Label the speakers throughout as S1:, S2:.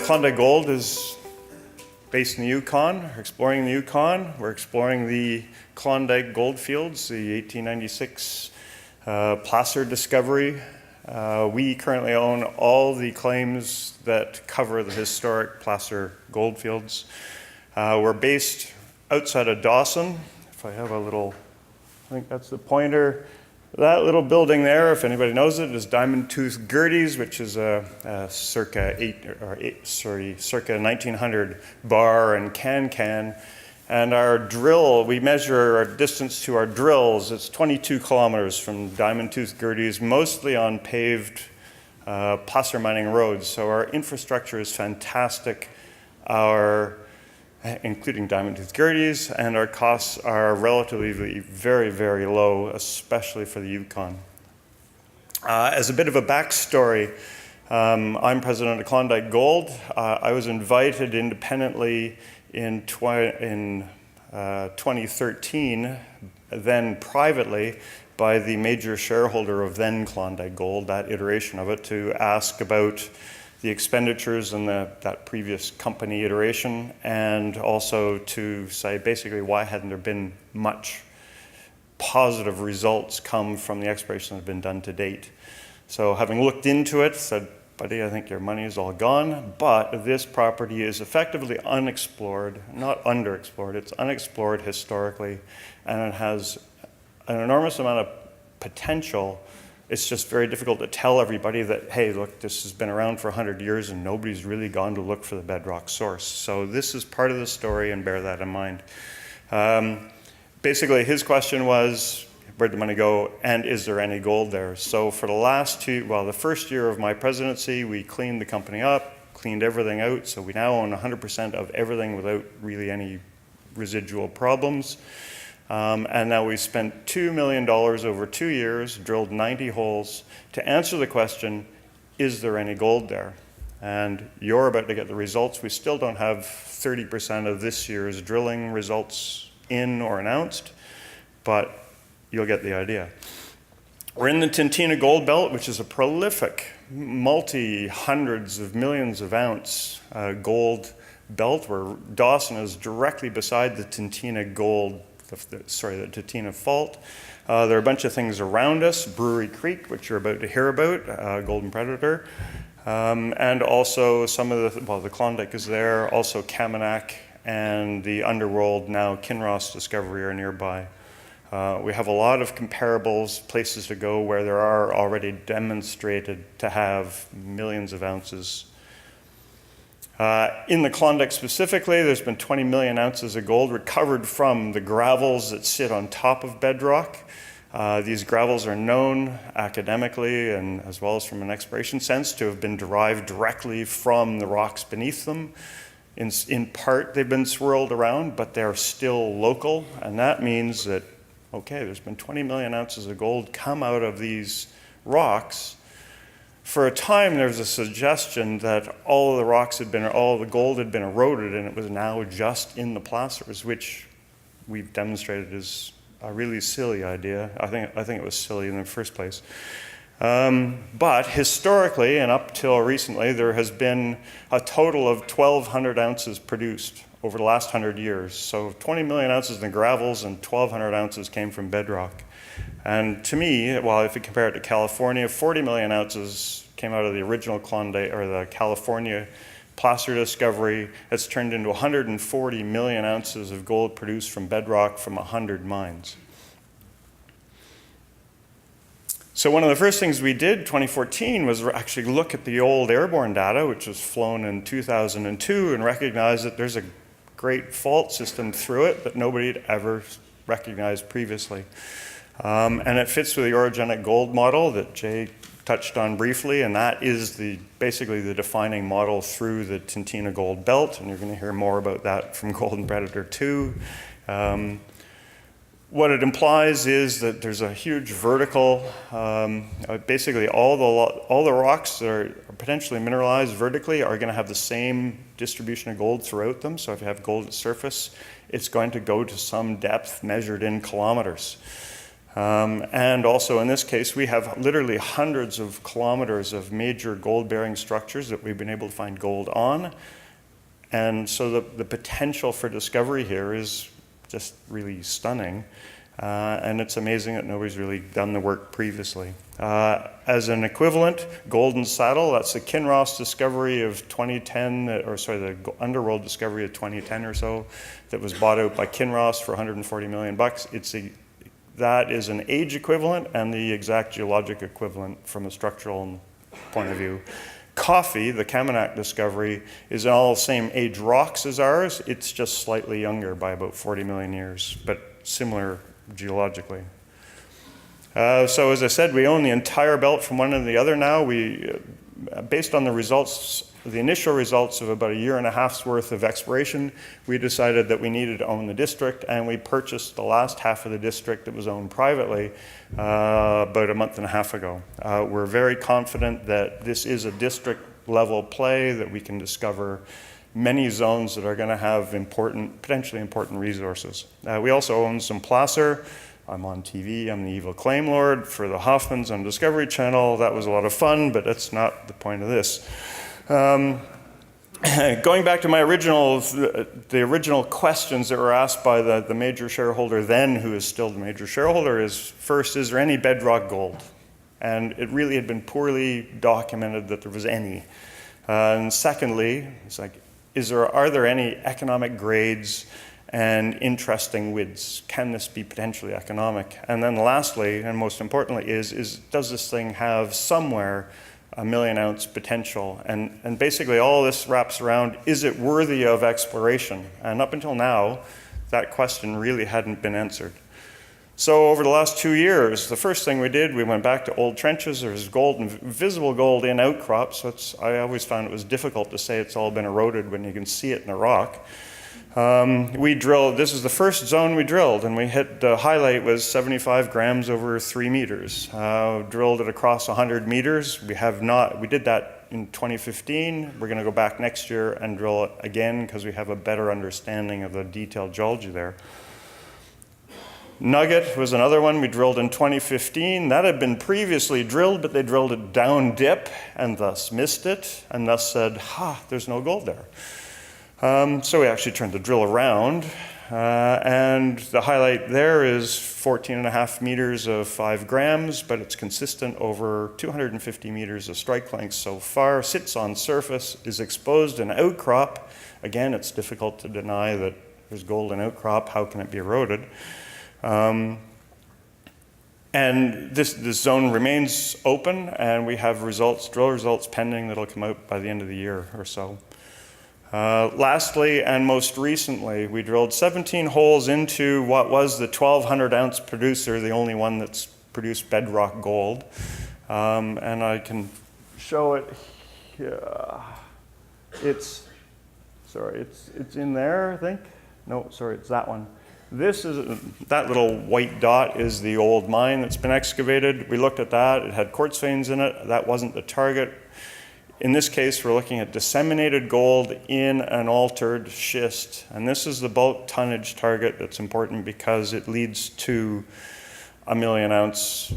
S1: Klondike Gold is based in the Yukon. We're exploring the Yukon. We're exploring the Klondike gold fields, the 1896 placer discovery. We currently own all the claims that cover the historic placer gold fields. We're based outside of Dawson. If I have a little, I think that's the pointer. That little building there, if anybody knows it, is Diamond Tooth Gertie's, which is a circa 1900 bar and can. And our drill, we measure our distance to our drills. It's 22 kilometers from Diamond Tooth Gertie's, mostly on paved placer mining roads. So our infrastructure is fantastic. Including Diamond Tooth Gertie's, and our costs are relatively very, very low, especially for the Yukon. As a bit of a backstory, I'm president of Klondike Gold. I was invited independently in 2013, then privately, by the major shareholder of then Klondike Gold, that iteration of it, to ask about the expenditures in that previous company iteration, and also to say basically why hadn't there been much positive results come from the exploration that had been done to date. So having looked into it, said, buddy, I think your money is all gone, but this property is effectively unexplored, not underexplored, it's unexplored historically, and it has an enormous amount of potential. It's just very difficult to tell everybody that, hey, look, this has been around for 100 years and nobody's really gone to look for the bedrock source. So this is part of the story, and bear that in mind. Basically, his question was, where'd the money go, and is there any gold there? So for the first year of my presidency, we cleaned the company up, cleaned everything out, so we now own 100% of everything without really any residual problems. And now we spent $2 million over 2 years, drilled 90 holes to answer the question, is there any gold there? And you're about to get the results. We still don't have 30% of this year's drilling results in or announced, but you'll get the idea. We're in the TINTINA gold belt, which is a prolific, multi-hundreds of millions of ounce gold belt, where Dawson is directly beside the TINTINA gold the TINTINA fault. There are a bunch of things around us, Brewery Creek, which you're about to hear about, Golden Predator, and also some of the Klondike is there, also Kaminak and the underworld, now Kinross discovery, are nearby. We have a lot of comparables, places to go where there are already demonstrated to have millions of ounces. In the Klondike specifically, there's been 20 million ounces of gold recovered from the gravels that sit on top of bedrock. These gravels are known academically and as well as from an exploration sense to have been derived directly from the rocks beneath them. In part, they've been swirled around, but they're still local, and that means that, okay, there's been 20 million ounces of gold come out of these rocks. For a time, there was a suggestion that all the gold had been eroded, and it was now just in the placers, which we've demonstrated is a really silly idea. I think it was silly in the first place. But historically, and up till recently, there has been a total of 1,200 ounces produced over the last 100 years. So 20 million ounces in the gravels and 1,200 ounces came from bedrock. And to me, well, if you compare it to California, 40 million ounces came out of the original Klondike, or the California placer discovery. It's turned into 140 million ounces of gold produced from bedrock from 100 mines. So one of the first things we did, 2014, was actually look at the old airborne data, which was flown in 2002, and recognize that there's a great fault system through it that nobody had ever recognized previously. And it fits with the orogenic gold model that Jay touched on briefly, and that is basically the defining model through the TINTINA gold belt, and you're going to hear more about that from Golden Predator 2. What it implies is that there's a huge vertical, basically all the rocks that are potentially mineralized vertically are going to have the same distribution of gold throughout them. So if you have gold at surface, it's going to go to some depth measured in kilometers. And also in this case, we have literally hundreds of kilometers of major gold-bearing structures that we've been able to find gold on. And so the potential for discovery here is just really stunning. And it's amazing that nobody's really done the work previously. As an equivalent, Golden Saddle, that's the Kinross discovery of 2010, or sorry, the Underworld discovery of 2010 or so, that was bought out by Kinross for $140 million. That is an age equivalent and the exact geologic equivalent from a structural point of view. Coffee, the Kaminak discovery, is all the same age rocks as ours. It's just slightly younger by about 40 million years, but similar geologically. So as I said, we own the entire belt from one end to the other now. Based on the results, the initial results of about a year and a half's worth of exploration, we decided that we needed to own the district, and we purchased the last half of the district that was owned privately about a month and a half ago. We're very confident that this is a district level play, that we can discover many zones that are going to have potentially important resources. We also own some placer. I'm on TV, I'm the evil claim lord for the Hoffmans on Discovery Channel. That was a lot of fun, but that's not the point of this. Going back to my the original questions that were asked by the major shareholder then, who is still the major shareholder, is first, is there any bedrock gold? And it really had been poorly documented that there was any. And secondly, it's like, are there any economic grades and interesting widths? Can this be potentially economic? And then lastly, and most importantly, does this thing have somewhere a 1 million ounce potential? And basically all this wraps around, is it worthy of exploration? And up until now, that question really hadn't been answered. So over the last 2 years, the first thing we did, we went back to old trenches. There's gold and visible gold in outcrops. I always found it was difficult to say it's all been eroded when you can see it in the rock. We drilled, this is the first zone we drilled, and we hit, the highlight was 75 grams over 3 meters. Drilled it across 100 meters. We did that in 2015. We're gonna go back next year and drill it again because we have a better understanding of the detailed geology there. Nugget was another one we drilled in 2015. That had been previously drilled, but they drilled it down dip and thus missed it, and thus said, there's no gold there. So we actually turned the drill around, and the highlight there is 14.5 meters of 5 grams, but it's consistent over 250 meters of strike length so far, sits on surface, is exposed in outcrop. Again, it's difficult to deny that there's gold in outcrop. How can it be eroded? And this zone remains open, and we have drill results pending that'll come out by the end of the year or so. Lastly, and most recently, we drilled 17 holes into what was the 1,200 ounce producer, the only one that's produced bedrock gold. And I can show it here. It's in there, I think. No, sorry, it's that one. That little white dot is the old mine that's been excavated. We looked at that. It had quartz veins in it. That wasn't the target. In this case, we're looking at disseminated gold in an altered schist. And this is the bulk tonnage target that's important because it leads to a 1 million ounce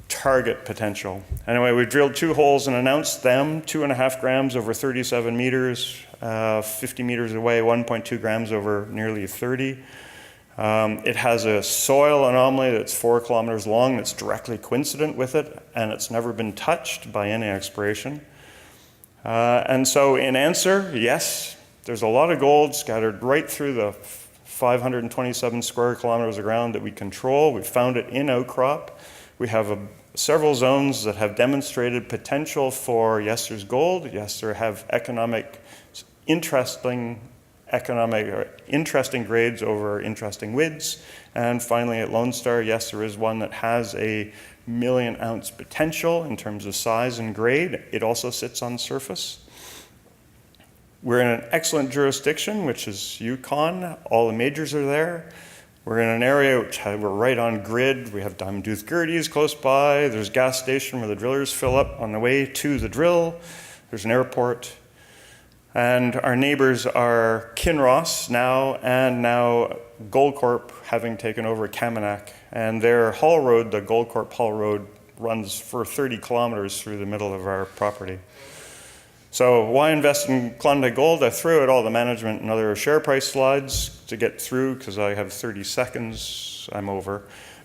S1: target potential. Anyway, we drilled 2 holes and announced them, 2.5 grams over 37 meters, 50 meters away, 1.2 grams over nearly 30. It has a soil anomaly that's 4 kilometers long that's directly coincident with it, and it's never been touched by any exploration. And so in answer, yes, there's a lot of gold scattered right through the 527 square kilometers of ground that we control. We found it in outcrop. We have several zones that have demonstrated potential for, yes, there's gold, yes, there have interesting grades over interesting widths. And finally at Lone Star, yes, there is one that has a 1 million ounce potential in terms of size and grade. It also sits on surface. We're in an excellent jurisdiction, which is Yukon. All the majors are there. We're in an area which we're right on grid. We have diamond tooth Gerties close by. There's a gas station where the drillers fill up on the way to the drill. There's an airport. And our neighbors are Kinross now, and now Gold Corp having taken over Kaminak. And their haul road, the Gold Corp haul road, runs for 30 kilometers through the middle of our property. So why invest in Klondike Gold? I threw out all the management and other share price slides to get through because I have 30 seconds. I'm over.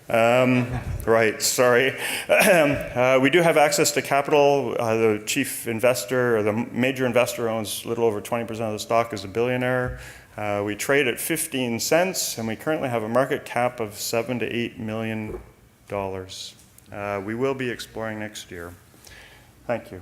S1: Right, sorry. We do have access to capital. The chief investor, or the major investor, owns a little over 20% of the stock, is a billionaire. We trade at 15 cents, and we currently have a market cap of $7 to $8 million. We will be exploring next year. Thank you.